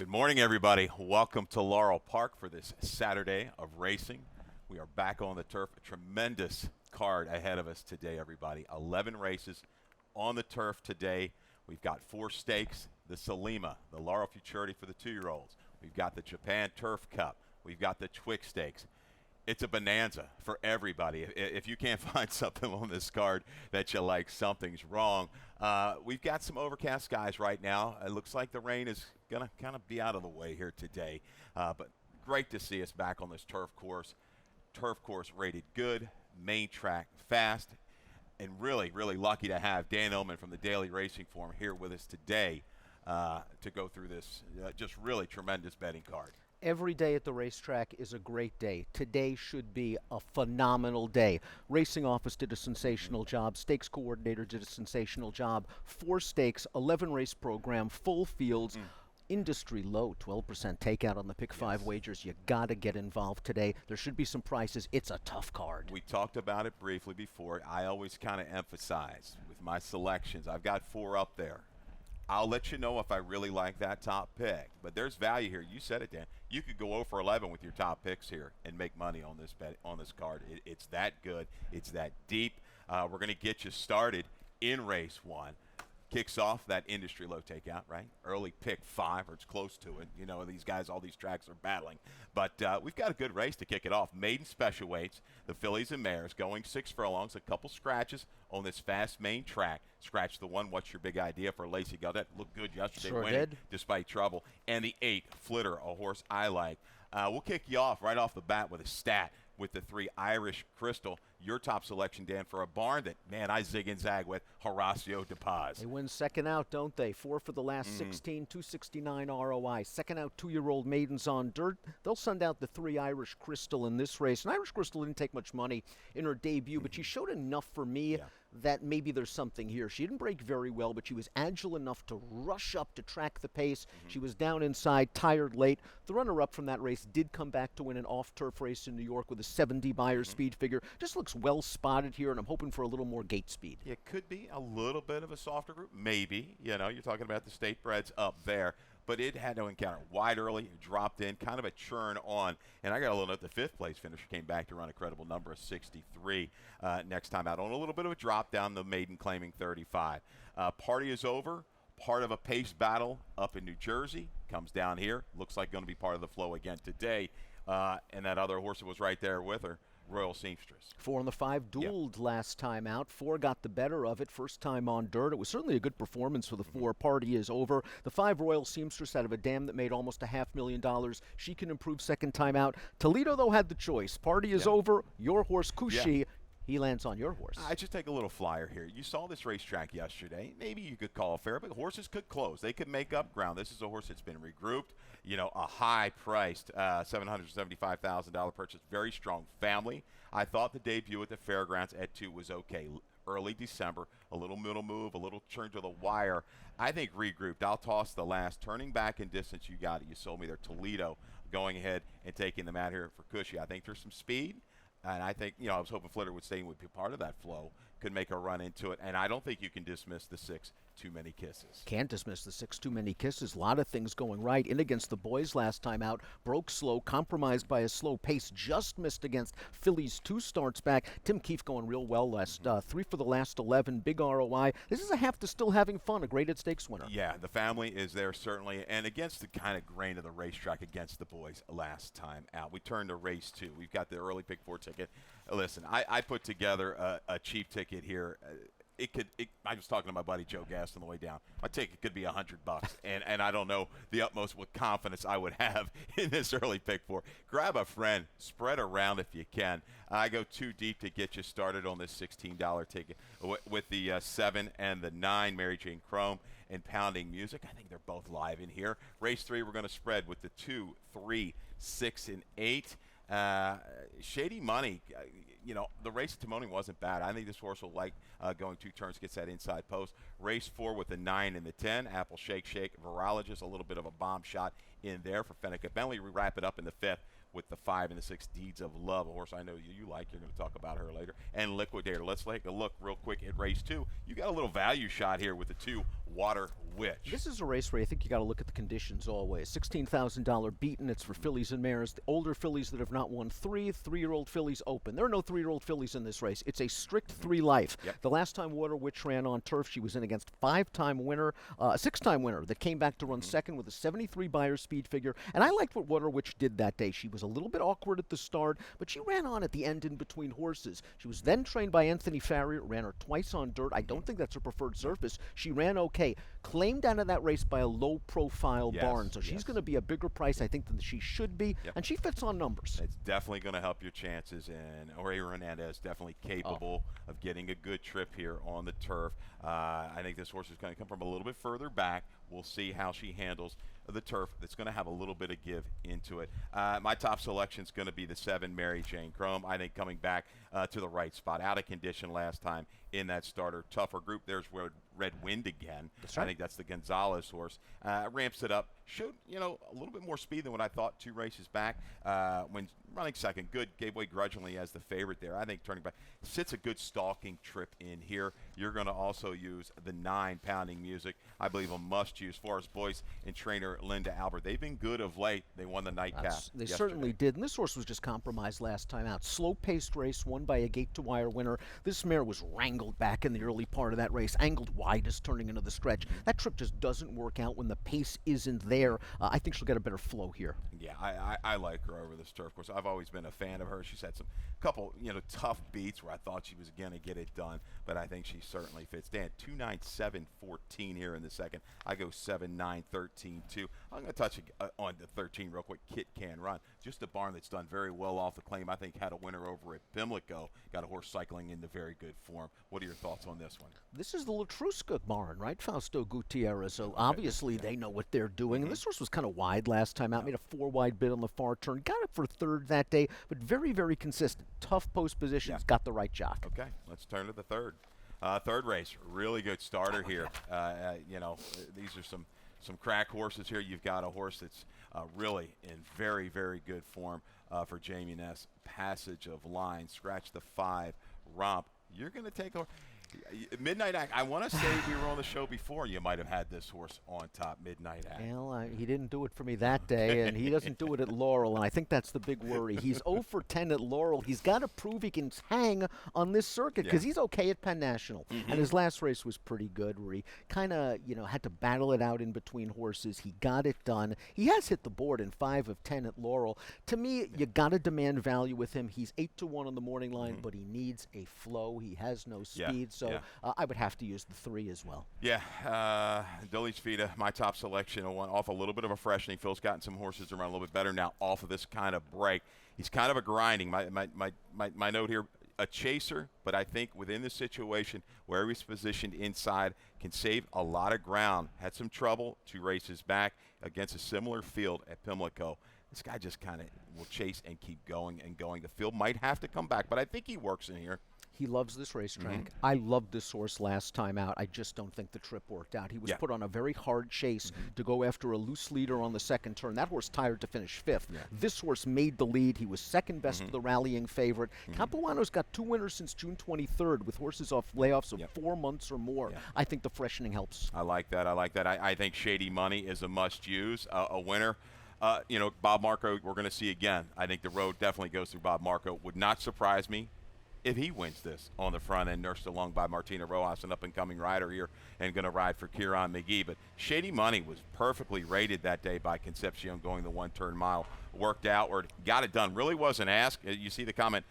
Good morning, everybody. Welcome to Laurel Park for this Saturday of racing. We are back on the turf. A tremendous card ahead of us today, everybody. 11 races on the turf today. We've got 4 stakes, the Salima, the Laurel Futurity for the 2-year-olds. We've got the Japan Turf Cup. We've got the Twix Stakes. It's a bonanza for everybody. If you can't find something on this card that you like, something's wrong. We've got some overcast skies right now. It looks like the rain is going to kind of be out of the way here today. But great to see us back on this turf course. Turf course rated good, main track fast, and really, really lucky to have Dan Illman from the Daily Racing Form here with us today to go through this just really tremendous betting card. Every day at the racetrack is a great day. Today should be a phenomenal day. Racing office did a sensational job. Stakes coordinator did a sensational job. 4 stakes, 11 race program, full fields. Industry low, 12% takeout on the pick 5 wagers. You got to get involved today. There should be some prices. It's a tough card. We talked about it briefly before. I always kind of emphasize with my selections, I've got 4 up there. I'll let you know if I really like that top pick. But there's value here. You said it, Dan. You could go 0 for 11 with your top picks here and make money on this bet, on this card. It's that good. It's that deep. We're going to get you started in race 1. Kicks off that industry low takeout, right? Early pick 5, or it's close to it. You know, these guys, all these tracks are battling. But we've got a good race to kick it off. Maiden special weights, the fillies and mares, going 6 furlongs, a couple scratches on this fast main track. Scratch the 1, what's your big idea for Lacey Gaudet? Looked good yesterday, Sure winning did. despite trouble. And the 8, Flitter, a horse I like. We'll kick you off right off the bat with a stat with the 3, Irish Crystal. Your top selection, Dan, for a barn that, man, I zig and zag with, Horacio de Paz. They win second out, don't they? 4 for the last 16, 269 ROI. Second out, 2-year-old maidens on dirt. They'll send out the 3 Irish Crystal in this race. And Irish Crystal didn't take much money in her debut, but she showed enough for me that maybe there's something here. She didn't break very well, but she was agile enough to rush up to track the pace. She was down inside, tired late. The runner-up from that race did come back to win an off-turf race in New York with a 70 Beyer speed figure. Just looks well spotted here, and I'm hoping for a little more gate speed. It could be a little bit of a softer group, maybe. You know, you're talking about the state breds up there. But it had no encounter. Wide early, dropped in, kind of a churn on. And I got a little note, the 5th place finisher came back to run a credible number of 63 next time out. On a little bit of a drop down, the maiden claiming 35. Party is over. Part of a pace battle up in New Jersey. Comes down here. Looks like going to be part of the flow again today. And that other horse that was right there with her, Royal Seamstress. 4 and the 5 dueled last time out. 4 got the better of it. First time on dirt. It was certainly a good performance for the 4. Party is over. The 5 Royal Seamstress out of a dam that made almost $500,000. She can improve second time out. Toledo, though, had the choice. Party is over. Your horse, Kushi. He lands on your horse. I just take a little flyer here. You saw this racetrack yesterday. Maybe you could call it fair, but horses could close. They could make up ground. This is a horse that's been regrouped. You know, a high-priced $775,000 purchase. Very strong family. I thought the debut at the fairgrounds at 2 was okay. Early December, a little middle move, a little turn to the wire. I think regrouped. I'll toss the last. Turning back in distance, you got it. You sold me there. Toledo going ahead and taking them out here for Cushy. I think there's some speed. And I think, you know, I was hoping Flitter would stay and would be part of that flow, could make a run into it. And I don't think you can dismiss the 6, Too Many Kisses. Can't dismiss the 6, Too Many Kisses. A lot of things going right. In against the boys last time out. Broke slow, compromised by a slow pace. Just missed against Phillies 2 starts back. Tim Keefe going real well last 3 for the last 11. Big ROI. This is a half to still having fun. A graded stakes winner. Yeah, the family is there certainly. And against the kind of grain of the racetrack against the boys last time out. We turned to race 2. We've got the early pick 4 ticket. Listen, I put together a cheap ticket here. I was talking to my buddy Joe Gast on the way down. My ticket could be $100, and I don't know the utmost what confidence I would have in this early pick 4. Grab a friend, spread around if you can. I go too deep to get you started on this $16 ticket with the 7 and the 9, Mary Jane Chrome and Pounding Music. I think they're both live in here. Race 3, we're going to spread with the 2, 3, 6, and 8. Shady Money, you know, the race at Timonium wasn't bad. I think this horse will like going 2 turns, gets that inside post. Race 4 with the 9 and the 10. Apple Shake Shake, Virologist, a little bit of a bomb shot in there for Fenneca Bentley. We wrap it up in the 5th with the 5 and the 6, Deeds of Love, a horse I know you like. You're going to talk about her later. And Liquidator. Let's take a look real quick at race 2. You got a little value shot here with the 2, Water Witch. This is a race where I think you got to look at the conditions always. $16,000 beaten. It's for fillies and mares. The older fillies that have not won 3-year-old fillies open. There are no 3-year-old fillies in this race. It's a strict 3 life. Yep. The last time Water Witch ran on turf, she was in against a 5-time winner, a 6-time winner that came back to run second with a 73 Beyer speed figure. And I liked what Water Witch did that day. She was a little bit awkward at the start, but she ran on at the end in between horses. She was then trained by Anthony Farrier, ran her twice on dirt. I don't think that's her preferred surface. She ran okay. Claimed out of that race by a low-profile barn, so she's going to be a bigger price, I think, than she should be, and she fits on numbers. It's definitely going to help your chances, and Jorge Hernandez definitely capable of getting a good trip here on the turf. I think this horse is going to come from a little bit further back. We'll see how she handles the turf. That's going to have a little bit of give into it. My top selection is going to be the 7, Mary Jane Chrome. I think coming back to the right spot, out of condition last time in that starter. Tougher group. There's Red Wind again. That's right. I think that's the Gonzalez horse. Ramps it up. Showed, a little bit more speed than what I thought 2 races back. When running second, good. Gave way grudgingly as the favorite there. I think turning back. Sits a good stalking trip in here. You're going to also use the 9, Pounding Music. I believe a must-use. Forrest Boyce and trainer Linda Albert. They've been good of late. They won the nightcap They yesterday. certainly did. And this horse was just compromised last time out. Slow-paced race, won by a gate-to-wire winner. This mare was wrangled back in the early part of that race, angled widest turning into the stretch. That trip just doesn't work out when the pace isn't there. I think she'll get a better flow here. Yeah, I like her over this turf course. I've always been a fan of her. She's had some couple, tough beats where I thought she was going to get it done, but I think she certainly fits. Dan, 2-9-7-14 here in the second. I go 7-9-13-2. I'm going to touch on the 13 real quick. Kit Can Run. Just a barn that's done very well off the claim. I think had a winner over at Pimlico. Got a horse cycling into very good form. What are your thoughts on this one? This is the Latruska barn, right? Fausto Gutierrez. So obviously they know what they're doing. And this horse was kind of wide last time out. Made a 4-wide bid on the far turn. Got it for third that day, but very, very consistent. Tough post positions. Got the right jock. Okay, let's turn to the third. Third race, really good starter here. These are some crack horses here. You've got a horse that's really in very, very good form for Jamie Ness. Passage of Line, scratch the 5, Romp. You're going to take a Midnight Act. I want to say we were on the show before. You might have had this horse on top. Midnight Act. Well, he didn't do it for me that day, and he doesn't do it at Laurel, and I think that's the big worry. He's 0 for 10 at Laurel. He's got to prove he can hang on this circuit because he's okay at Penn National. And his last race was pretty good, where he kind of, had to battle it out in between horses. He got it done. He has hit the board in 5 of 10 at Laurel. To me, you got to demand value with him. He's 8-1 on the morning line, but he needs a flow. He has no speed, so I would have to use the 3 as well. Yeah, Dulles Vita, my top selection, went off a little bit of a freshening. Phil's gotten some horses around a little bit better now off of this kind of break. He's kind of a grinding. My note here, a chaser, but I think within the situation where he's positioned inside, can save a lot of ground. Had some trouble 2 races back against a similar field at Pimlico. This guy just kind of will chase and keep going and going. The field might have to come back, but I think he works in here. He loves this racetrack. I loved this horse last time out. I just don't think the trip worked out. He was put on a very hard chase to go after a loose leader on the second turn. That horse tired to finish 5th. This horse made the lead. He was second best to the rallying favorite. Capuano's got 2 winners since June 23rd with horses off layoffs of 4 months or more. I think the freshening helps. I like that. I think Shady Money is a must-use, a winner. Bob Marco, we're going to see again. I think the road definitely goes through Bob Marco. Would not surprise me if he wins this on the front end, nursed along by Martina Rojas, an up-and-coming rider here, and going to ride for Kieran McGee. But Shady Money was perfectly rated that day by Concepcion going the 1-turn mile. Worked outward, got it done. Really wasn't asked. You see the comment,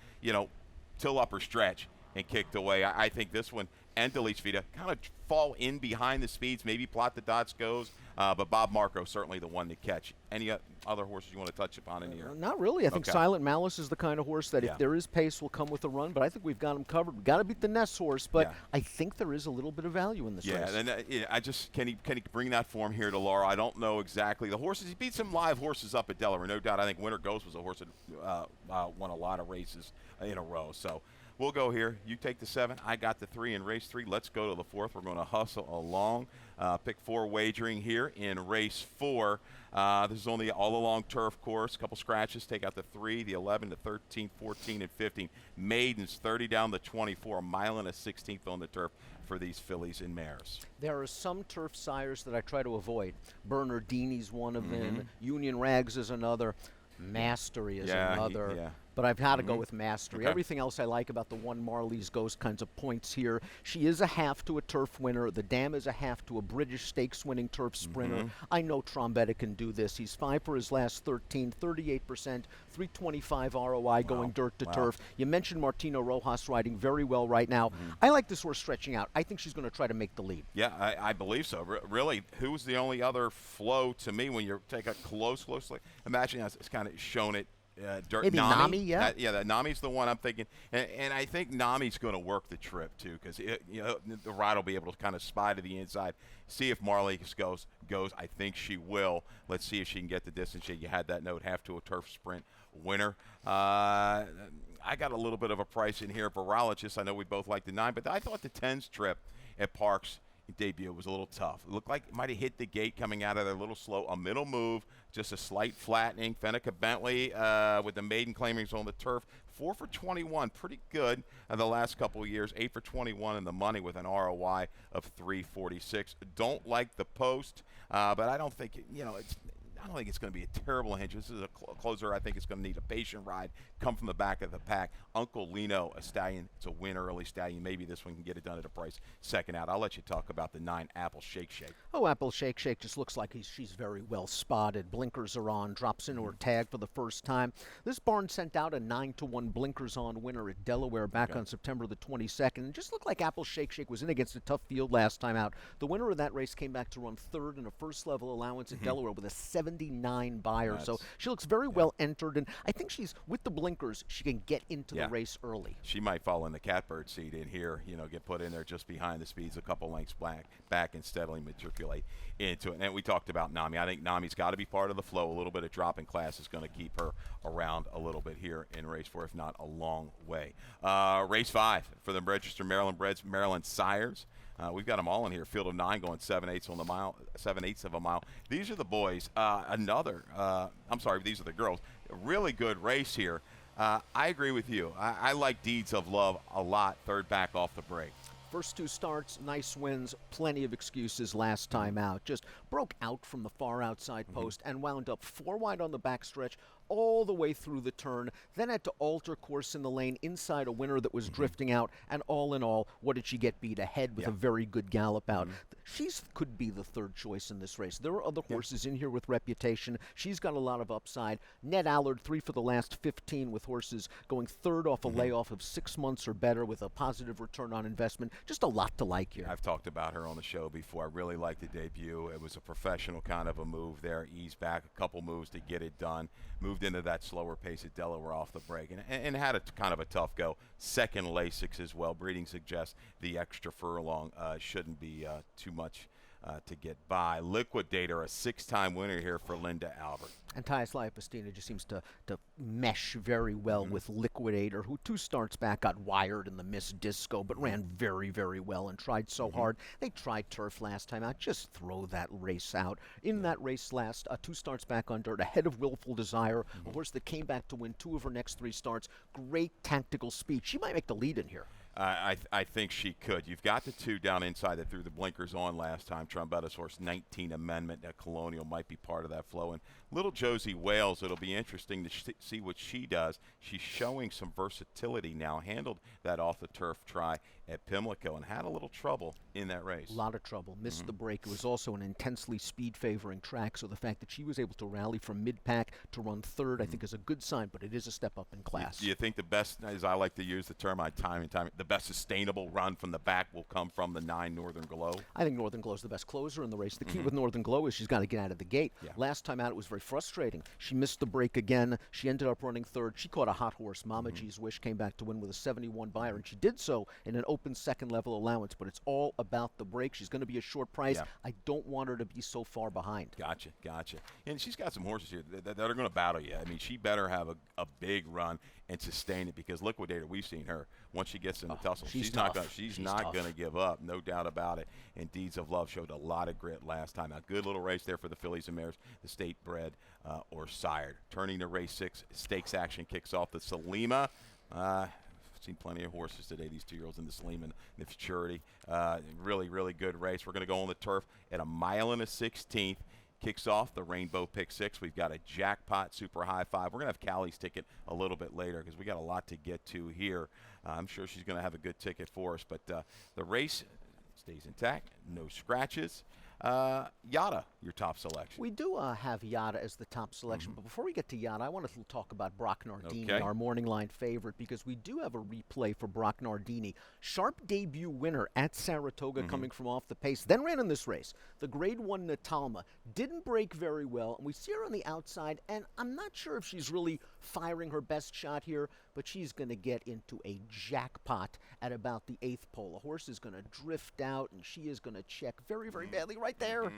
till upper stretch and kicked away. I think this one and Dulles Vita kind of fall in behind the speeds, maybe plot the dots goes. But Bob Marco certainly the one to catch. Any other horses you want to touch upon in here? Not really. I think Silent Malice is the kind of horse that if there is pace will come with a run, but I think we've got him covered. We've got to beat the Ness horse, but I think there is a little bit of value in this race. Yeah, and I just can he bring that form here to Laurel? I don't know exactly. The horses, he beat some live horses up at Delaware, no doubt. I think Winter Ghost was a horse that won a lot of races in a row. So we'll go here. You take the 7. I got the 3 in race 3. Let's go to the 4th. We're going to hustle along. Pick 4 wagering here in race 4. This is only all along turf course. A couple scratches. Take out the 3, the 11, the 13, 14, and 15. Maidens 30 down the 24. A mile and a 16th on the turf for these fillies and mares. There are some turf sires that I try to avoid. Bernardini's one of them. Union Rags is another. Mastery is another. But I've had to go with Mastery. Okay. Everything else I like about the one Marley's Ghost kinds of points here. She is a half to a turf winner. The Dam is a half to a British Stakes winning turf sprinter. I know Trombetta can do this. He's 5 for his last 13, 38%, 325 ROI going dirt to turf. You mentioned Martino Rojas riding very well right now. I like this horse stretching out. I think she's going to try to make the lead. Yeah, I believe so. Really, who's the only other flow to me when you take a close look? Imagine it's kind of shown it. Dirt. Maybe Nami, yeah. That Nami's the one I'm thinking. And I think Nami's going to work the trip, too, because the ride will be able to kind of spy to the inside, see if Marley goes. I think she will. Let's see if she can get the distance. You had that note, half to a turf sprint winner. I got a little bit of a price in here. Virologist, I know we both like the 9, but I thought the 10's trip at Parks debut was a little tough. It looked like it might have hit the gate coming out of there a little slow. A middle move, just a slight flattening. Fennica Bentley with the maiden claimings on the turf. 4 for 21, pretty good in the last couple of years. 8 for 21 in the money with an ROI of 346. Don't like the post, but I don't think I don't think it's going to be a terrible hinge. This is a closer. I think it's going to need a patient ride, come from the back of the pack. Uncle Lino, a stallion. It's a win early stallion. Maybe this one can get it done at a price second out. I'll let you talk about the 9 Apple Shake Shake. Oh, Apple Shake Shake just looks like she's very well spotted. Blinkers are on, drops into her tag for the first time. This barn sent out a 9-1 blinkers on winner at Delaware back on September the 22nd. It just looked like Apple Shake Shake was in against a tough field last time out. The winner of that race came back to run 3rd in a first level allowance at Delaware with a 79 buyer. So she looks very well entered, and I think she's, with the blinkers, she can get into the race early. She might fall in the catbird seat in here, get put in there just behind the speeds, a couple lengths back and steadily matriculate into it. And we talked about Nami. I think Nami's got to be part of the flow. A little bit of drop in class is going to keep her around a little bit here in race 4, if not a long way. Race 5 for the registered Maryland breds, Maryland Sires. We've got them all in here. Field of 9 going 7/8 on the mile, 7/8 of a mile. These are the boys. These are the girls. A really good race here. I agree with you. I like Deeds of Love a lot. 3rd back off the break. First 2 starts, nice wins, plenty of excuses last time out. Just broke out from the far outside post and wound up 4 wide on the backstretch all the way through the turn, then had to alter course in the lane inside a winner that was drifting out, and all in all, what did she get beat ahead with a very good gallop out? She could be the 3rd choice in this race. There are other horses in here with reputation. She's got a lot of upside. Ned Allard, 3 for the last 15 with horses going 3rd off a layoff of 6 months or better with a positive return on investment. Just a lot to like here. I've talked about her on the show before. I really liked the debut. It was a professional kind of a move there. Ease back, a couple moves to get it done. Moved into that slower pace at Delaware off the break and had a kind of a tough go. 2nd Lasix as well. Breeding suggests the extra furlong shouldn't be too much to get by. Liquidator, a 6-time winner here for Linda Albert. And Tyus Liapestina just seems to mesh very well with Liquidator, who 2 starts back got wired in the Miss Disco, but ran very, very well and tried so hard. They tried turf last time out. Just throw that race out. In that race last, 2 starts back on dirt, ahead of Willful Desire, a horse that came back to win 2 of her next 3 starts. Great tactical speed. She might make the lead in here. I think she could. You've got the 2 down inside that threw the blinkers on last time. Trombetta's horse, 19 Amendment. That Colonial might be part of that flow. And little Josie Wales, it'll be interesting to see what she does. She's showing some versatility now. Handled that off-the-turf try at Pimlico and had a little trouble in that race. A lot of trouble. Missed the break. It was also an intensely speed-favoring track, so the fact that she was able to rally from mid-pack to run 3rd, I think, is a good sign, but it is a step up in class. Do you think the best, as I like to use the term, time and time, the best sustainable run from the back will come from the 9 Northern Glow? I think Northern Glow's the best closer in the race. The key with Northern Glow is she's got to get out of the gate. Yeah. Last time out, it was very frustrating. She missed the break again. She ended up running third. She caught a hot horse. Mama G's Wish came back to win with a 71 buyer, and she did so in an open second level allowance. But it's all about the break. She's going to be a short price. Yeah. I don't want her to be so far behind. Gotcha. And she's got some horses here that are going to battle you. I mean, she better have a big run and sustain it, because Liquidator, we've seen her once she gets in the tussle. She's not tough. she's She's not tough. going to give up, no doubt about it. And Deeds of Love showed a lot of grit last time. A good little race there for the fillies and mares, the state bred or sired. Turning to race 6, stakes action kicks off the Salima. Seen plenty of horses today, these 2-year-olds in the Salima and the Futurity. Really good race. We're going to go on the turf at 1 mile and a 16th. Kicks off the Rainbow Pick 6. We've got a jackpot super high 5. We're going to have Callie's ticket a little bit later because we got a lot to get to here. I'm sure she's going to have a good ticket for us, but the race stays intact, no scratches. Yada, your top selection. We do have Yada as the top selection, but before we get to Yada, I want to talk about Brock Nardini, Okay. our morning line favorite, because we do have a replay for Brock Nardini. Sharp debut winner at Saratoga, coming from off the pace, then ran in this race. The Grade 1 Natalma didn't break very well, and we see her on the outside, and I'm not sure if she's really firing her best shot here, but she's going to get into a jackpot at about the 8th pole. A horse is going to drift out, and she is going to check very badly right there.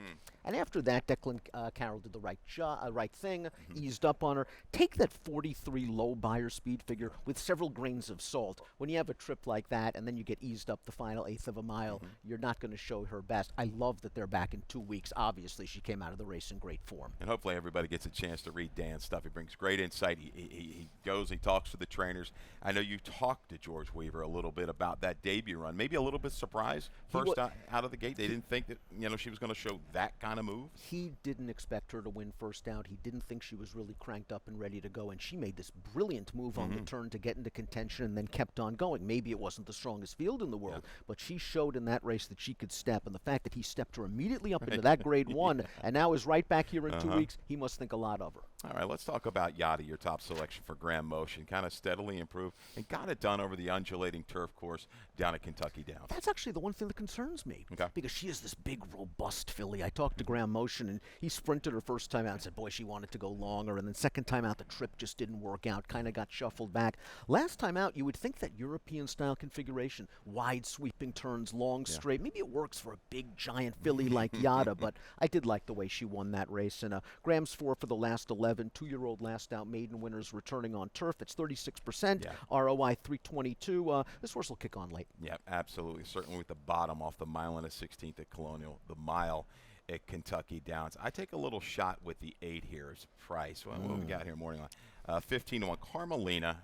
And after that, Declan Carroll did the right thing, eased up on her. Take that 43 low buyer speed figure with several grains of salt. When you have a trip like that, and then you get eased up the final 1/8 of a mile, you're not going to show her best. I love that they're back in 2 weeks. Obviously, she came out of the race in great form. And hopefully everybody gets a chance to read Dan's stuff. He brings great insight. He goes, he talks to the trainers. I know you talked to George Weaver a little bit about that debut run. Maybe a little bit surprised first out of the gate. They didn't think that she was going to show that kind of move. He didn't expect her to win first out. He didn't think she was really cranked up and ready to go, and she made this brilliant move on the turn to get into contention and then kept on going. Maybe it wasn't the strongest field in the world, but she showed in that race that she could step, and the fact that he stepped her immediately up into that Grade 1 and now is right back here in 2 weeks, he must think a lot of her. All right, let's talk about Yada, your top selection for Grand Motion. Kind of steadily improved and got it done over the undulating turf course down at Kentucky Downs. That's actually the one thing that concerns me, because she is this big, robust filly. I talked to Graham Motion, and he sprinted her first time out and said, boy, she wanted to go longer, and then second time out, the trip just didn't work out, kind of got shuffled back. Last time out, you would think that European-style configuration, wide sweeping turns, long straight, maybe it works for a big, giant filly like Yada, but I did like the way she won that race. And Graham's 4 for the last 11, 2-year-old last out maiden winners returning on turf. It's 36%, ROI 322. This horse will kick on late. Yeah, absolutely. Certainly with the bottom off the 1 mile and a 16th at Colonial, the mile at Kentucky Downs. I take a little shot with the 8 here as price. What do we got here morning line? 15-1 Carmelina.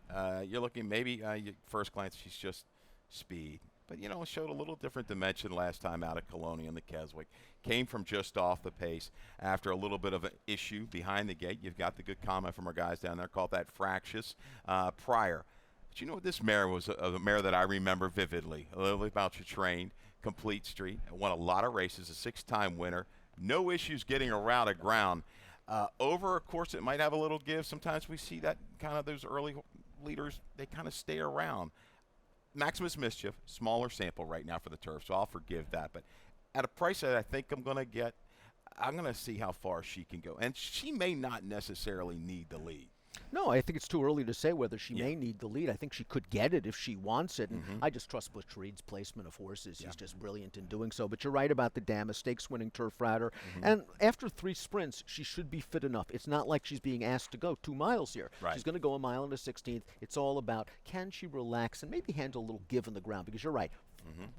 You're looking maybe first glance she's just speed. But, showed a little different dimension last time out at Colonial in the Keswick. Came from just off the pace after a little bit of an issue behind the gate. You've got the good comment from our guys down there, called that fractious prior. But you know what? This mare was a mare that I remember vividly. Lily Boucher trained, complete street, won a lot of races, a 6-time winner. No issues getting around a ground. Over a course, it might have a little give. Sometimes we see that kind of those early leaders, they kind of stay around. Maximus Mischief, smaller sample right now for the turf, so I'll forgive that. But at a price that I think I'm going to get, I'm going to see how far she can go. And she may not necessarily need the lead. No, I think it's too early to say whether she may need the lead. I think she could get it if she wants it. And I just trust Butch Reed's placement of horses. He's just brilliant in doing so. But you're right about the dam, a stakes-winning turf rider. And after 3 sprints, she should be fit enough. It's not like she's being asked to go 2 miles here. Right. She's going to go 1 mile and a 16th. It's all about, can she relax and maybe handle a little give in the ground? Because you're right.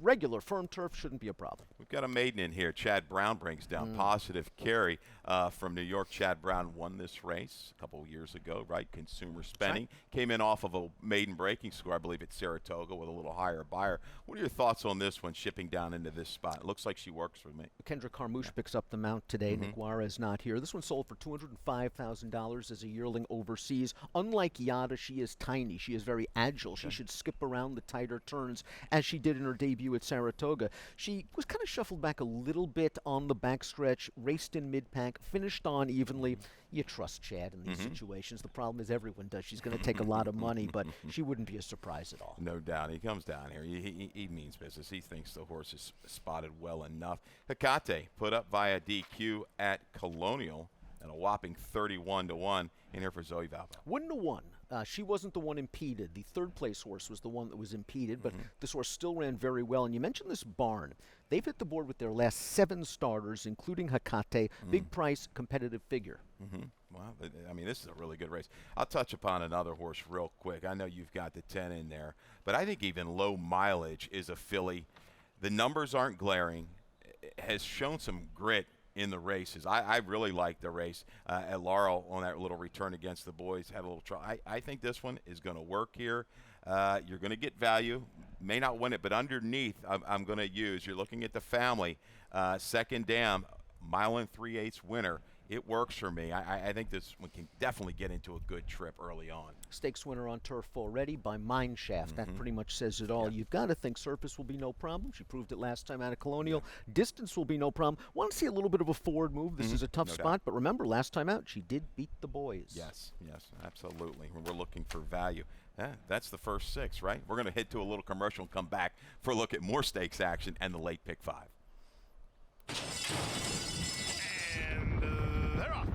Regular firm turf shouldn't be a problem. We've got a maiden in here. Chad Brown brings down Positive Carry from New York. Chad Brown won this race a couple of years ago, right? Consumer Spending. Came in off of a maiden breaking score, I believe, at Saratoga with a little higher buyer. What are your thoughts on this one, shipping down into this spot? It looks like she works for me. Kendra Carmouche picks up the mount today. Nick Juarez not here. This one sold for $205,000 as a yearling overseas. Unlike Yada, she is tiny. She is very agile. She should skip around the tighter turns as she did in her debut at Saratoga. She was kind of shuffled back a little bit on the backstretch, raced in mid-pack, finished on evenly. You trust Chad in these situations. The problem is everyone does. She's going to take a lot of money, but she wouldn't be a surprise at all. No doubt. He comes down here. He means business. He thinks the horse is spotted well enough. Hecate put up via DQ at Colonial at a whopping 31-1 in here for Zoe Valpo. 1-1. She wasn't the one impeded. The third place horse was the one that was impeded, but this horse still ran very well. And you mentioned this barn. They've hit the board with their last 7 starters, including Hecate. Big price, competitive figure. Well, I mean, this is a really good race. I'll touch upon another horse real quick. I know you've got the 10 in there, but I think even low mileage is a filly. The numbers aren't glaring. It has shown some grit in the races. I really like the race at Laurel on that little return against the boys. Had a little try. I think this one is going to work here. You're going to get value. May not win it, but underneath I'm going to use. You're looking at the family. Second Dam, mile and 3/8 winner. It works for me. I think this one can definitely get into a good trip early on. Stakes winner on turf already by Mineshaft. That pretty much says it all. You've got to think surface will be no problem. She proved it last time out of Colonial. Distance will be no problem. Want to see a little bit of a forward move. This is a tough spot, but remember, last time out, she did beat the boys. Yes, absolutely. We're looking for value. That's the first 6, right? We're going to head to a little commercial and come back for a look at more stakes action and the late pick 5. They're off.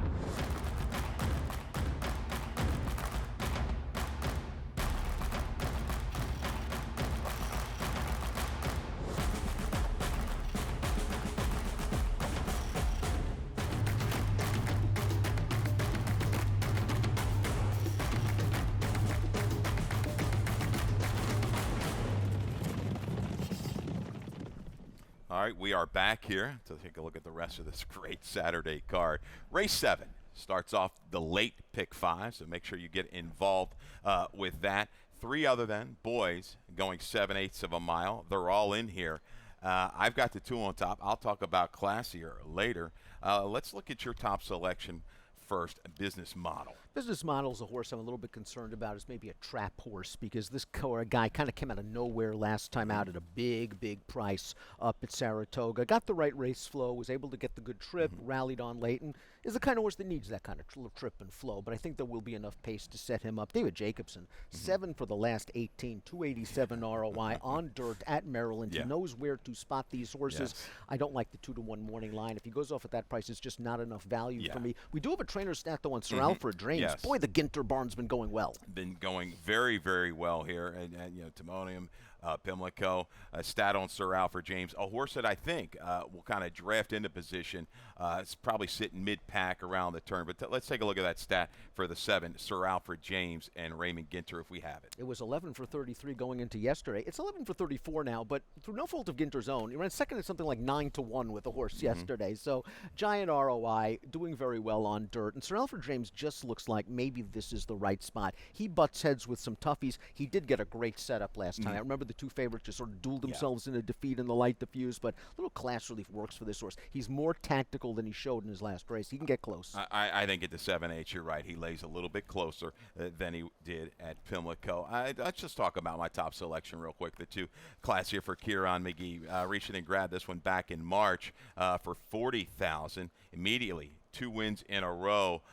All right, we are back here to take a look at the rest of this great Saturday card. Race 7 starts off the late pick 5, so make sure you get involved with that. 3 other than boys going 7/8 of a mile. They're all in here. I've got the 2 on top. I'll talk about Classier later. Let's look at your top selection first, business model. Business model is a horse I'm a little bit concerned about. Is maybe a trap horse because this guy kind of came out of nowhere last time out at a big price up at Saratoga. Got the right race flow, was able to get the good trip, rallied on late, and is the kind of horse that needs that kind of trip and flow. But I think there will be enough pace to set him up. David Jacobson, 7 for the last 18, 287 ROI on dirt at Maryland. He knows where to spot these horses. I don't like the 2-1 morning line. If he goes off at that price, it's just not enough value for me. We do have a trainer stat though on Sir Alfred Drains. Boy, the Ginter barn's been going well. Been going very well here, and you know, Timonium, Pimlico, stat on Sir Alfred James, a horse that I think will kind of draft into position. It's probably sitting mid-pack around the turn, but let's take a look at that stat for the 7, Sir Alfred James and Raymond Ginter, if we have it. It was 11 for 33 going into yesterday. It's 11 for 34 now, but through no fault of Ginter's own, he ran second at something like 9-1 with the horse yesterday. So giant ROI, doing very well on dirt. And Sir Alfred James just looks like maybe this is the right spot. He butts heads with some toughies. He did get a great setup last time. I remember the 2 favorites just sort of dueled themselves in a defeat in the light diffuse, but a little class relief works for this horse. He's more tactical than he showed in his last race. He can get close. I think at the 7/8, you're right. He lays a little bit closer than he did at Pimlico. Let's just talk about my top selection real quick. The 2 Classier for Kieran McGee. Reached in and grabbed this one back in March for $40,000. Immediately, 2 wins in a row.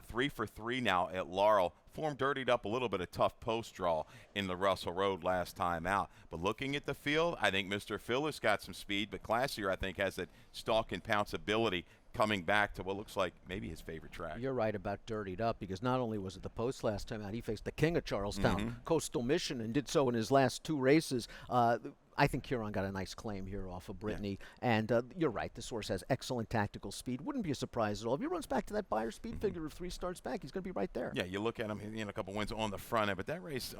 3 for 3 now at Laurel. Form dirtied up a little bit of tough post draw in the Russell Road last time out. But looking at the field, I think Mr. Phil has got some speed, but Classier, I think, has that stalk and pounce ability coming back to what looks like maybe his favorite track. You're right about dirtied up because not only was it the post last time out, he faced the king of Charlestown, Coastal Mission, and did so in his last 2 races. I think Huron got a nice claim here off of Brittany. And you're right, this horse has excellent tactical speed. Wouldn't be a surprise at all. If he runs back to that Beyer speed figure of 3 starts back, he's going to be right there. Yeah, you look at him, a couple wins on the front end, but that race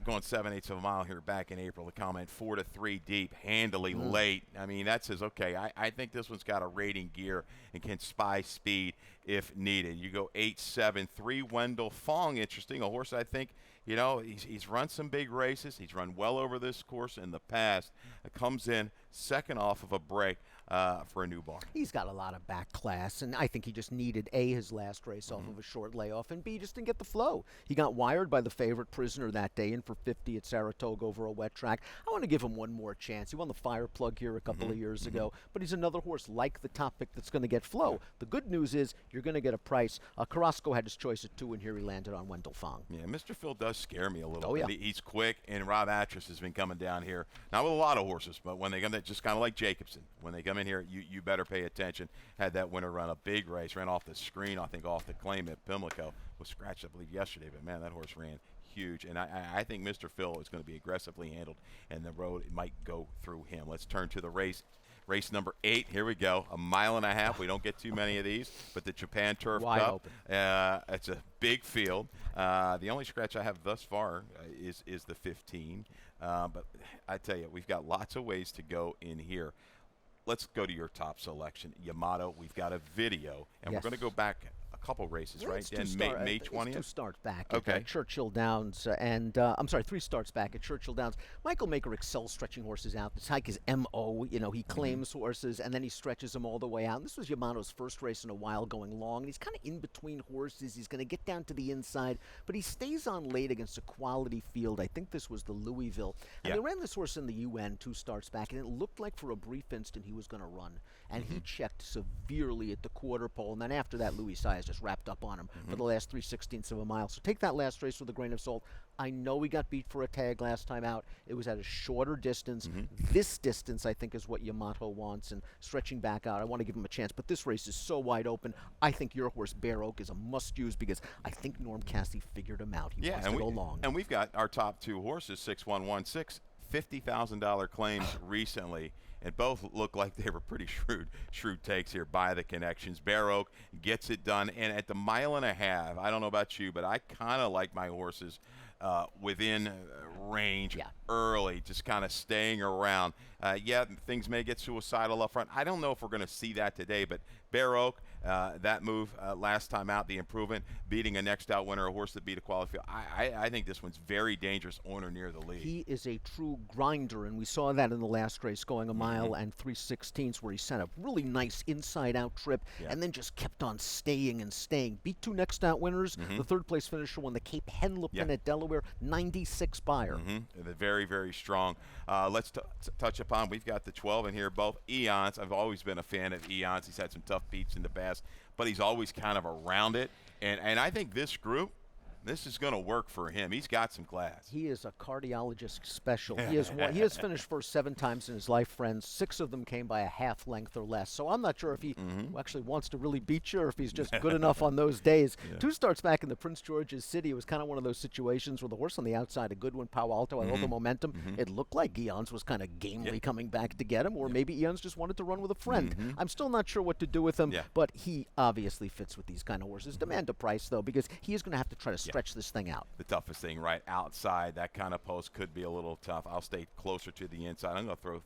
going 7/8 of a mile here back in April, the comment 4-3 deep, handily late. I mean, that says, okay, I think this one's got a rating gear and can spy speed if needed. You go 8-7-3, Wendell Fong, interesting, a horse I think, he's run some big races. He's run well over this course in the past. It comes in second off of a break. for a new barn. He's got a lot of back class, and I think he just needed A, his last race off of a short layoff, and B, just didn't get the flow. He got wired by the favorite Prisoner that day in for 50 at Saratoga over a wet track. I want to give him one more chance. He won the Fire Plug here a couple of years ago, but he's another horse like the top pick that's going to get flow. The good news is you're going to get a price. Carrasco had his choice at 2, and here he landed on Wendell Fong. Yeah, Mr. Phil does scare me a little Oh, bit. yeah. He's quick, and Rob Atras has been coming down here, not with a lot of horses, but when they come, just kind of like Jacobson. When they come in here, you better pay attention. Had that winner run a big race, ran off the screen, I think off the claim at Pimlico. Was scratched, I believe, yesterday, but man, that horse ran huge. And I think Mr. Phil is going to be aggressively handled, and the road might go through him. Let's turn to the race. Race number 8, here we go. 1.5 miles. We don't get too many of these, but the Japan Turf Wide Cup. open. It's a big field. The only scratch I have thus far is the 15. But I tell you, we've got lots of ways to go in here. Let's go to your top selection, Yamato. We've got a video, and we're Yes. going to go back a couple races, Yeah, right? it's And May it's 20th? 2 starts back Okay. at Churchill Downs, I'm sorry, 3 starts back at Churchill Downs. Michael Maker excels stretching horses out. It's like his M.O., he claims horses, and then he stretches them all the way out. And this was Yamato's first race in a while going long, and he's kind of in between horses. He's going to get down to the inside, but he stays on late against a quality field. I think this was the Louisville. And they ran this horse in the UN 2 starts back, and it looked like for a brief instant he was going to run. And he checked severely at the quarter pole, and then after that, Louis Saez just wrapped up on him for the last 3/16 of a mile. So take that last race with a grain of salt. I know he got beat for a tag last time out. It was at a shorter distance. This distance, I think, is what Yamato wants, and stretching back out, I want to give him a chance. But this race is so wide open. I think your horse, Bear Oak, is a must-use because I think Norm Cassie figured him out. He wants to go long. And we've got our top 2 horses, 6116, $50,000 claims recently. And both look like they were pretty shrewd takes here by the connections. Bear Oak gets it done. And at the 1.5 miles, I don't know about you, but I kind of like my horses within range early, just kind of staying around. Things may get suicidal up front. I don't know if we're going to see that today, but Bear Oak, that move last time out, the improvement, beating a next out winner, a horse that beat a quality field. I think this one's very dangerous on or near the lead. He is a true grinder, and we saw that in the last race, going 1 mile and 3/16, where he sent a really nice inside-out trip and then just kept on staying and staying. Beat 2 next out winners. The 3rd-place finisher won the Cape Henlopen at Delaware, 96 buyer. They're very, very strong. Let's touch upon, we've got the 12 in here, both Eons. I've always been a fan of Eons. He's had some tough beats in the past, but he's always kind of around it. And I think this group, this is going to work for him. He's got some class. He is a cardiologist special. He has finished first 7 times in his life, friends. 6 of them came by a half length or less. So I'm not sure if he actually wants to really beat you or if he's just good enough on those days. 2 starts back in the Prince George's City. It was kind of one of those situations where the horse on the outside, a good one, Palo Alto, had all the momentum. It looked like Eons was kind of gamely coming back to get him, or maybe Eons just wanted to run with a friend. I'm still not sure what to do with him, but he obviously fits with these kind of horses. Demand a price, though, because he is going to have to try to stretch this thing out. The toughest thing, right outside, that kind of post could be a little tough. I'll stay closer to the inside. I'm going to throw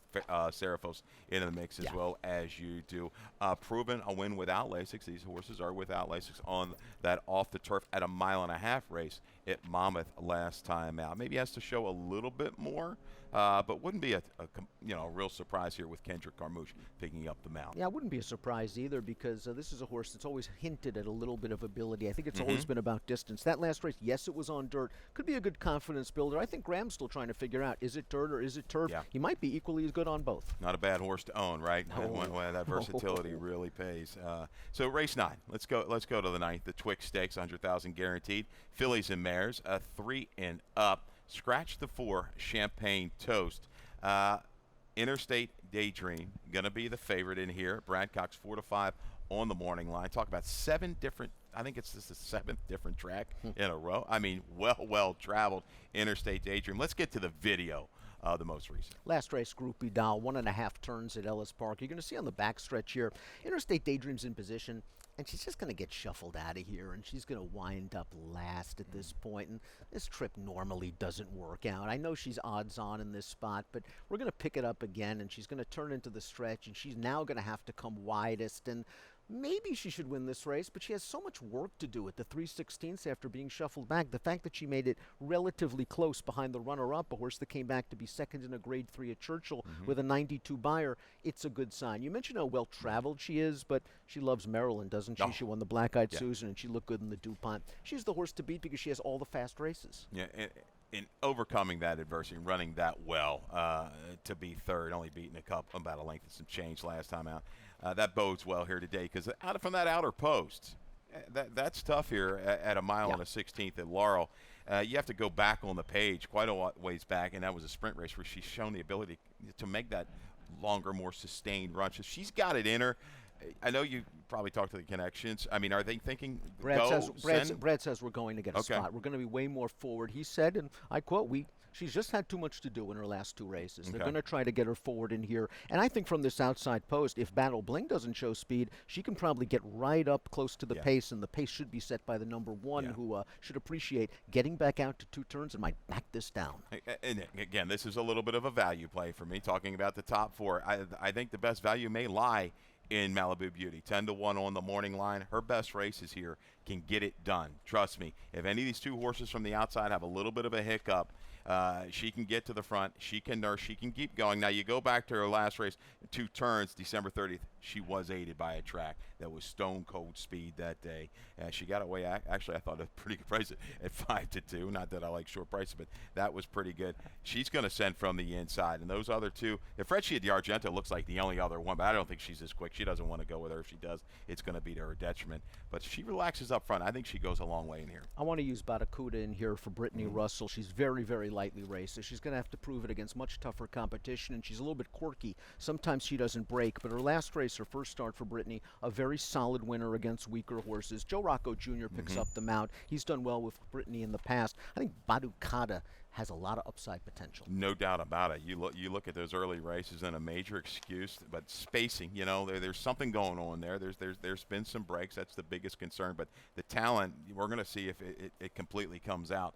Seraphos into the mix as well as you do. Proven a win without Lasix. These horses are without Lasix on that off the turf at a 1.5 mile race at Monmouth last time out. Maybe has to show a little bit more, but wouldn't be a real surprise here with Kendrick Carmouche picking up the mount. Yeah, it wouldn't be a surprise either, because this is a horse that's always hinted at a little bit of ability. I think it's always been about distance. That last race, yes, it was on dirt. Could be a good confidence builder. I think Graham's still trying to figure out, is it dirt or is it turf? He might be equally as good on both. Not a bad horse to own, right? That versatility really pays. So race 9. Let's go to the 9th. The Twix Stakes, 100,000 guaranteed. Fillies and mares, 3 and up. Scratch the 4, Champagne Toast. Interstate Daydream, going to be the favorite in here. Brad Cox, 4 to 5 on the morning line. Talk about 7 different, I think it's the 7th different track in a row. I mean, well traveled Interstate Daydream. Let's get to the video. The most recent. Last race, Groupie Doll, 1.5 turns at Ellis Park. You're going to see on the backstretch here, Interstate Daydream's in position, and she's just going to get shuffled out of here, and she's going to wind up last at this point, and this trip normally doesn't work out. I know she's odds on in this spot, but we're going to pick it up again, and she's going to turn into the stretch, and she's now going to have to come widest, and maybe she should win this race, but she has so much work to do at the 3/16 after being shuffled back. The fact that she made it relatively close behind the runner-up, a horse that came back to be second in a Grade 3 at Churchill with a 92 buyer, it's a good sign. You mentioned how well-traveled she is, but she loves Maryland, doesn't she? Oh. She won the Black-Eyed Yeah. Susan, and she looked good in the DuPont. She's the horse to beat because she has all the fast races. Yeah, in overcoming that adversity, running that well to be third, only beating about a length and some change last time out, that bodes well here today because from that outer post, that's tough here at a mile and a 16th at Laurel. You have to go back on the page quite a ways back, and that was a sprint race where she's shown the ability to make that longer, more sustained run. So she's got it in her. I know you probably talked to the connections. I mean, are they thinking Brad says we're going to get a Okay. spot. We're going to be way more forward. He said, and I quote, she's just had too much to do in her last 2 races. They're Okay. going to try to get her forward in here. And I think from this outside post, if Battle Bling doesn't show speed, she can probably get right up close to the pace, and the pace should be set by the number 1 who should appreciate getting back out to 2 turns and might back this down. And again, this is a little bit of a value play for me, talking about the top 4. I think the best value may lie in Malibu Beauty. 10-1 on the morning line. Her best races here can get it done. Trust me. If any of these 2 horses from the outside have a little bit of a hiccup, she can get to the front. She can nurse. She can keep going. Now, you go back to her last race, 2 turns, December 30th. She was aided by a track that was stone cold speed that day. She got away. Actually, I thought a pretty good price at 5-2. Not that I like short prices, but that was pretty good. She's going to send from the inside. And those other 2, if Freccia di Argento looks like the only other one, but I don't think she's as quick. She doesn't want to go with her. If she does, it's going to be to her detriment. But if she relaxes up front, I think she goes a long way in here. I want to use Batacuda in here for Brittany Russell. She's very, very lightly raced, so she's going to have to prove it against much tougher competition, and she's a little bit quirky. Sometimes she doesn't break, but her last race, her first start for Brittany, a very solid winner against weaker horses. Joe Rocco Jr. picks up the mount. He's done well with Brittany in the past. I think Batucada has a lot of upside potential. No doubt about it. You look at those early races, and a major excuse, but spacing. There's something going on there. There's been some breaks. That's the biggest concern. But the talent, we're going to see if it completely comes out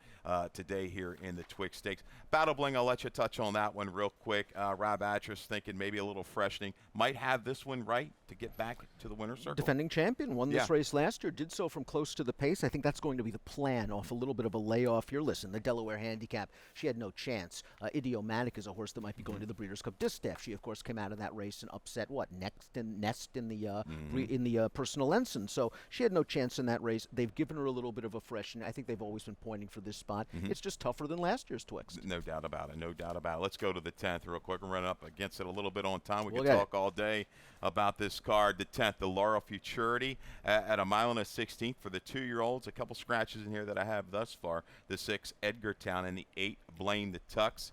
today here in the Twix Stakes. Battle Bling, I'll let you touch on that one real quick. Rob Atras thinking maybe a little freshening. Might have this one right to get back to the winner's circle. Defending champion, won this race last year, did so from close to the pace. I think that's going to be the plan off a little bit of a layoff here. Listen, the Delaware Handicap, she had no chance. Idiomatic is a horse that might be going to the Breeders' Cup Distaff. She, of course, came out of that race and upset Nest in the Personal Ensign. So she had no chance in that race. They've given her a little bit of a freshening. I think they've always been pointing for this spot. It's just tougher than last year's Twix. No doubt about it. No doubt about it. Let's go to the 10th real quick. We're running up against it a little bit on time. We could talk all day about this card. The 10th, the Laurel Futurity at a mile and a 16th for the 2-year-olds. A couple scratches in here that I have thus far. The 6, Edgartown, and the 8, Blame the Tux.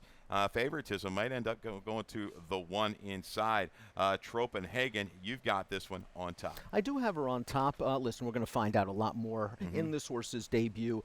Favoritism might end up going to the 1 inside. Tropenhagen, you've got this one on top. I do have her on top. Listen, we're going to find out a lot more in this horse's debut.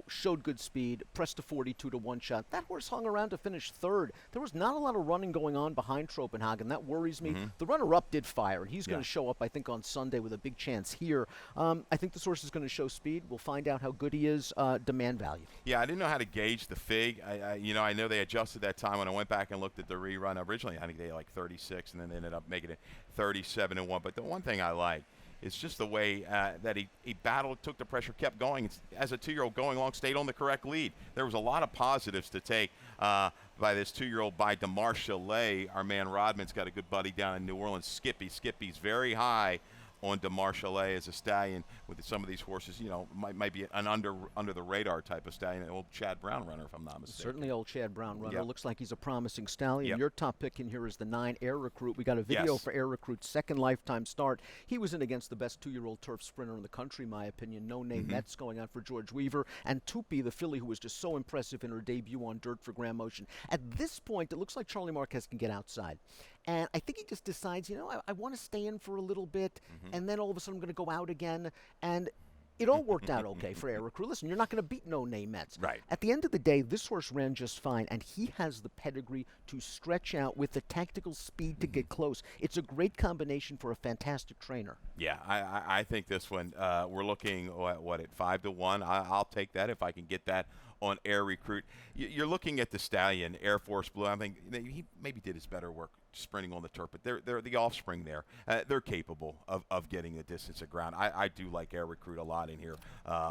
Showed good speed, pressed a 42 to 1 shot. That horse hung around to finish 3rd. There was not a lot of running going on behind Tropenhagen. That worries me. The runner-up did fire, and he's going to show up, I think, on Sunday with a big chance here. I think this horse is going to show speed. We'll find out how good he is. Demand value. Yeah, I didn't know how to gauge the fig. I know they adjusted that time when I went back and looked at the rerun. Originally, I think they had like 36, and then they ended up making it 37-1. But the one thing I like is just the way that he battled, took the pressure, kept going. As a 2-year-old going along, stayed on the correct lead. There was a lot of positives to take by this 2-year-old by DeMar Chalet. Our man Rodman's got a good buddy down in New Orleans, Skippy. Skippy's very high on DeMar Chalet as a stallion. With some of these horses, might be an under the radar type of stallion, an old Chad Brown runner, if I'm not mistaken. Certainly old Chad Brown runner. Yep. Looks like he's a promising stallion. Yep. Your top pick in here is the 9, Air Recruit. We got a video for Air Recruit's second lifetime start. He was in against the best 2-year-old turf sprinter in the country, in my opinion. No name Mets going on for George Weaver. And Tupi, the filly, who was just so impressive in her debut on dirt for Grand Motion. At this point, it looks like Charlie Marquez can get outside. And I think he just decides, I want to stay in for a little bit, and then all of a sudden I'm going to go out again. And it all worked out okay for Air Recruit. Listen, you're not going to beat no name Mets. Right. At the end of the day, this horse ran just fine, and he has the pedigree to stretch out with the tactical speed to get close. It's a great combination for a fantastic trainer. Yeah, I think this one, we're looking at 5-1. I'll take that if I can get that on Air Recruit. You're looking at the stallion, Air Force Blue. I think he maybe did his better work sprinting on the turf, but they're the offspring there. They're capable of getting the distance at ground. I do like Air Recruit a lot in here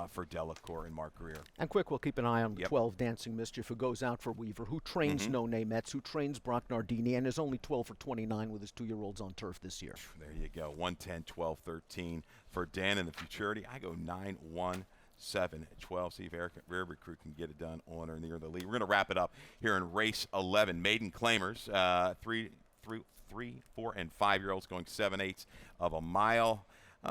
for Delacour and Mark Greer. And quick, we'll keep an eye on 12 Dancing Mischief, who goes out for Weaver, who trains No Name Mets, who trains Brock Nardini, and is only 12 for 29 with his 2-year-olds on turf this year. There you go. 110, 12, 13 for Dan in the Futurity. I go 9, 1, 7, 12. See if Air Recruit can get it done on or near the lead. We're going to wrap it up here in race 11. Maiden Claimers, 3, 4, and 5-year-olds going 7/8 of a mile.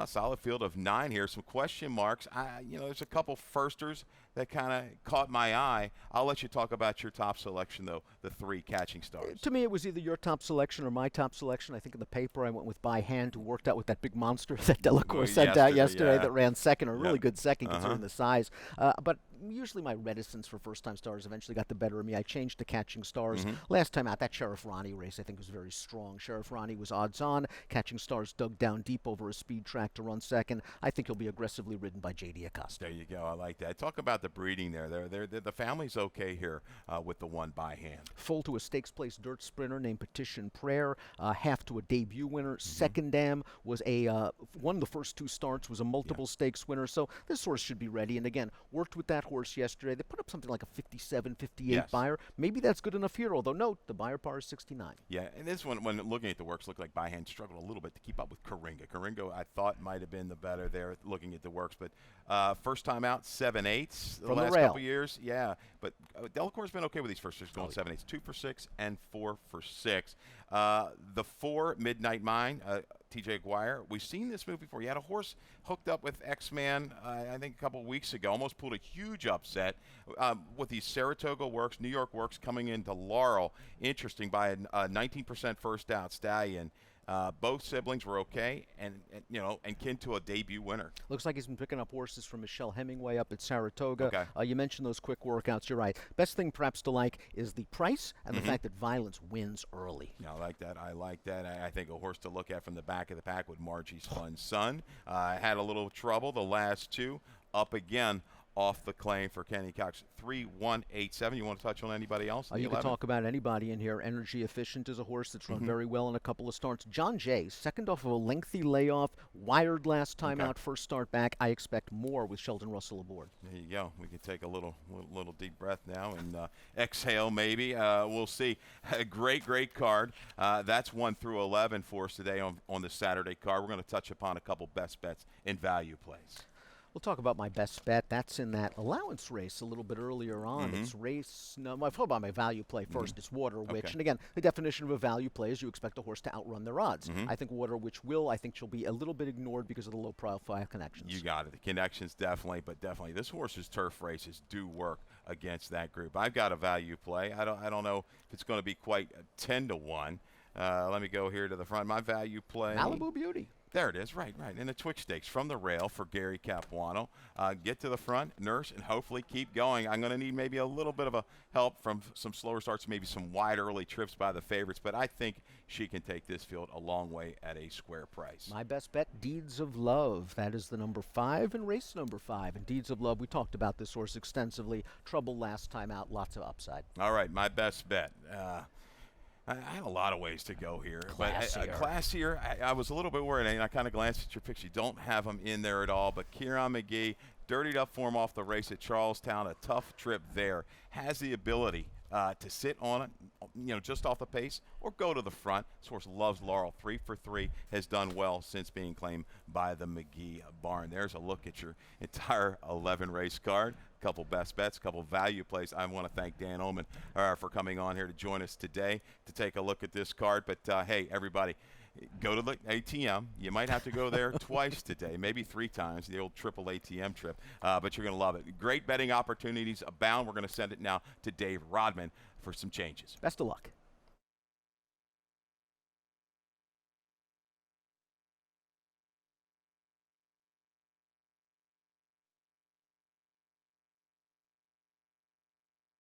Solid field of 9 here. Some question marks. There's a couple firsters that kind of caught my eye. I'll let you talk about your top selection, though, the 3 Catching Stars. To me, it was either your top selection or my top selection. I think in the paper I went with By Hand, who worked out with that big monster that Delacour sent out yesterday that ran second, a really good second considering the size. But usually my reticence for first-time stars eventually got the better of me. I changed to Catching Stars. Last time out, that Sheriff Ronnie race I think was very strong. Sheriff Ronnie was odds-on. Catching Stars dug down deep over a speed track to run second. I think he'll be aggressively ridden by J.D. Acosta. There you go. I like that. Talk about the breeding there. The family's okay here with the 1 By Hand. Full to a stakes place dirt sprinter named Petition Prayer. Half to a debut winner. Second Dam was one of the first 2 starts, was a multiple stakes winner. So this horse should be ready. And again, worked with that horse yesterday. They put up something like a 57, 58 buyer. Maybe that's good enough here, although note, the buyer par is 69. Yeah, and this one, when looking at the works, looked like By Hand struggled a little bit to keep up with Coringa. Coringa, I thought, might have been the better there looking at the works, but first time out, 7/8 the last couple years. Yeah, but Delacour's been okay with these first 6 going 7/8, 2 for 6 and 4 for 6. The 4 Midnight Mine, TJ Aguirre. We've seen this move before. You had a horse hooked up with X-Man, I think a couple of weeks ago, almost pulled a huge upset with these Saratoga works, New York works coming into Laurel. Interesting by a 19% first out stallion. Both siblings were okay, and kin to a debut winner. Looks like he's been picking up horses from Michelle Hemingway up at Saratoga. You mentioned those quick workouts. You're right. Best thing perhaps to like is the price and the fact that Violence wins early. Yeah, I like that. I think a horse to look at from the back of the pack with Margie's Fun Son. Had a little trouble the last 2. Up again. Off the claim for Kenny Cox, 3-1-8-7. You want to touch on anybody else? You can talk about anybody in here. Energy Efficient is a horse that's run very well in a couple of starts. John Jay, second off of a lengthy layoff, wired last time out, first start back. I expect more with Sheldon Russell aboard. There you go. We can take a little deep breath now and exhale maybe. We'll see. A great card. That's 1 through 11 for us today on the Saturday card. We're going to touch upon a couple best bets in value plays. We'll talk about my best bet. That's in that allowance race a little bit earlier on. It's race no. I've thought about my value play first. It's Water Witch. And again, the definition of a value play is you expect a horse to outrun their odds. I think Water Witch will. I think she'll be a little bit ignored because of the low profile connections. You got it. The connections definitely, but definitely this horse's turf races do work against that group. I've got a value play. I don't know if it's going to be quite 10-1. Let me go here to the front. My value play. Malibu Beauty. There it is, right. In the Twix Stakes from the rail for Gary Capuano. Get to the front, nurse, and hopefully keep going. I'm going to need maybe a little bit of a help from some slower starts, maybe some wide early trips by the favorites, but I think she can take this field a long way at a square price. My best bet, Deeds of Love. That is the number 5 and race number 5. And Deeds of Love, we talked about this horse extensively. Trouble last time out, lots of upside. All right, my best bet. I had a lot of ways to go here. Classier. But classier, I was a little bit worried, and I kind of glanced at your picks. You don't have him in there at all, but Kieran McGee, dirtied up form off the race at Charlestown, a tough trip there, has the ability to sit on it, just off the pace, or go to the front. This horse loves Laurel. 3 for 3, has done well since being claimed by the McGee barn. There's a look at your entire 11-race card. Couple best bets, couple value plays. I want to thank Dan Ullman for coming on here to join us today to take a look at this card. But, hey, everybody, go to the ATM. You might have to go there twice today, maybe 3 times, the old triple ATM trip, but you're going to love it. Great betting opportunities abound. We're going to send it now to Dave Rodman for some changes. Best of luck.